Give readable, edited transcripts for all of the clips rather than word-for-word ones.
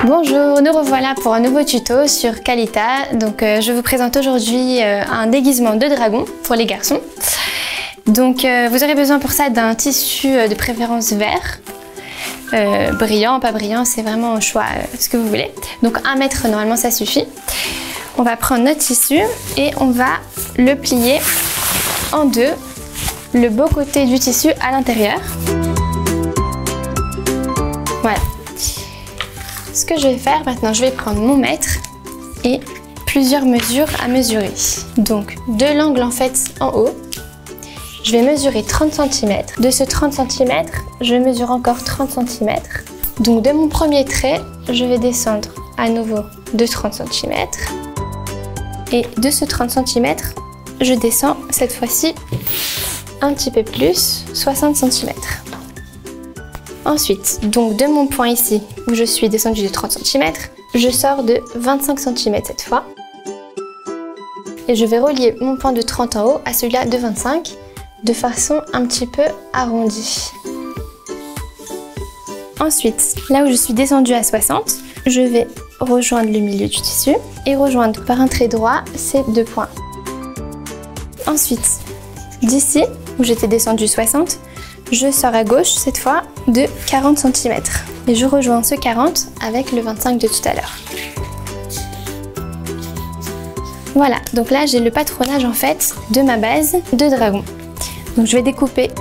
Bonjour, nous revoilà pour un nouveau tuto sur Kalita. Donc je vous présente aujourd'hui un déguisement de dragon pour les garçons. Donc vous aurez besoin pour ça d'un tissu de préférence vert. Brillant, pas brillant, c'est vraiment au choix ce que vous voulez. Donc 1 mètre normalement ça suffit. On va prendre notre tissu et on va le plier en deux, le beau côté du tissu à l'intérieur. Voilà. Ce que je vais faire maintenant, je vais prendre mon mètre et plusieurs mesures à mesurer. Donc de l'angle en fait en haut, je vais mesurer 30 cm. De ce 30 cm, je mesure encore 30 cm. Donc de mon premier trait, je vais descendre à nouveau de 30 cm. Et de ce 30 cm, je descends cette fois-ci un petit peu plus, 60 cm. Ensuite, donc de mon point ici, où je suis descendue de 30 cm, je sors de 25 cm cette fois. Et je vais relier mon point de 30 en haut à celui-là de 25, de façon un petit peu arrondie. Ensuite, là où je suis descendue à 60, je vais rejoindre le milieu du tissu et rejoindre par un trait droit ces deux points. Ensuite, d'ici, où j'étais descendue 60, je sors à gauche cette fois de 40 cm. Et je rejoins ce 40 avec le 25 de tout à l'heure. Voilà, donc là j'ai le patronage en fait de ma base de dragon. Donc je vais découper.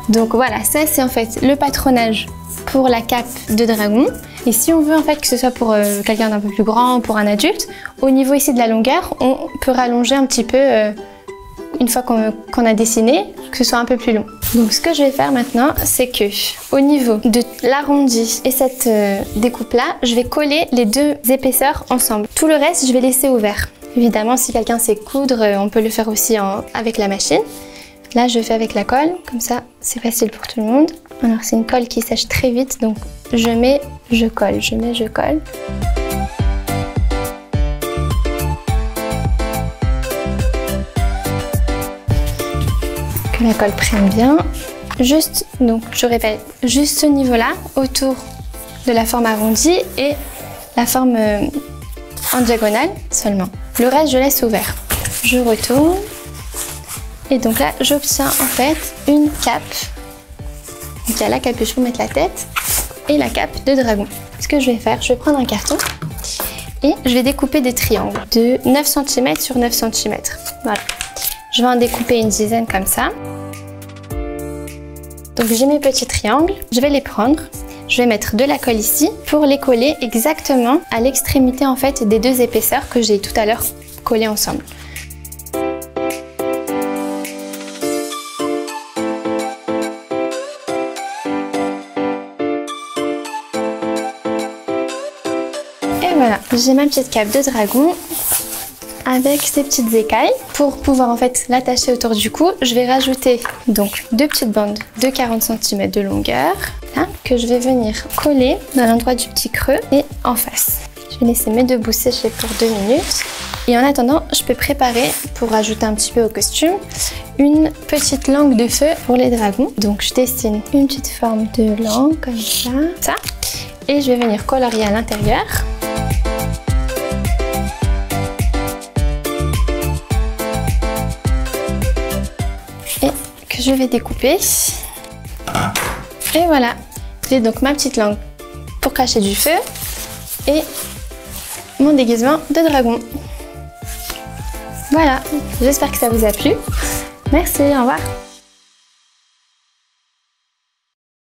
Donc voilà, ça c'est en fait le patronage pour la cape de dragon. Et si on veut en fait que ce soit pour quelqu'un d'un peu plus grand, pour un adulte, au niveau ici de la longueur, on peut rallonger un petit peu une fois qu'on a dessiné, que ce soit un peu plus long. Donc ce que je vais faire maintenant, c'est que au niveau de l'arrondi et cette découpe là, je vais coller les deux épaisseurs ensemble. Tout le reste, je vais laisser ouvert. Évidemment, si quelqu'un sait coudre, on peut le faire aussi avec la machine. Là, je fais avec la colle, comme ça, c'est facile pour tout le monde. Alors, c'est une colle qui sèche très vite, donc je mets, je colle, je mets, je colle. Que la colle prenne bien. Juste, donc, je répète, juste ce niveau-là, autour de la forme arrondie et la forme en diagonale seulement. Le reste, je laisse ouvert. Je retourne. Et donc là, j'obtiens en fait une cape. Donc il y a la capuche pour mettre la tête et la cape de dragon. Ce que je vais faire, je vais prendre un carton et je vais découper des triangles de 9 cm sur 9 cm. Voilà. Je vais en découper une dizaine comme ça. Donc j'ai mes petits triangles, je vais les prendre. Je vais mettre de la colle ici pour les coller exactement à l'extrémité en fait des deux épaisseurs que j'ai tout à l'heure collées ensemble. Voilà, j'ai ma petite cape de dragon avec ces petites écailles. Pour pouvoir en fait l'attacher autour du cou, je vais rajouter donc deux petites bandes de 40 cm de longueur là, que je vais venir coller dans l'endroit du petit creux et en face. Je vais laisser mes deux bouts sécher pour 2 minutes. Et en attendant, je peux préparer, pour rajouter un petit peu au costume, une petite langue de feu pour les dragons. Donc je dessine une petite forme de langue comme ça. Et je vais venir colorier à l'intérieur. Je vais découper et voilà, j'ai donc ma petite langue pour cacher du feu et mon déguisement de dragon. Voilà, j'espère que ça vous a plu. Merci, au revoir.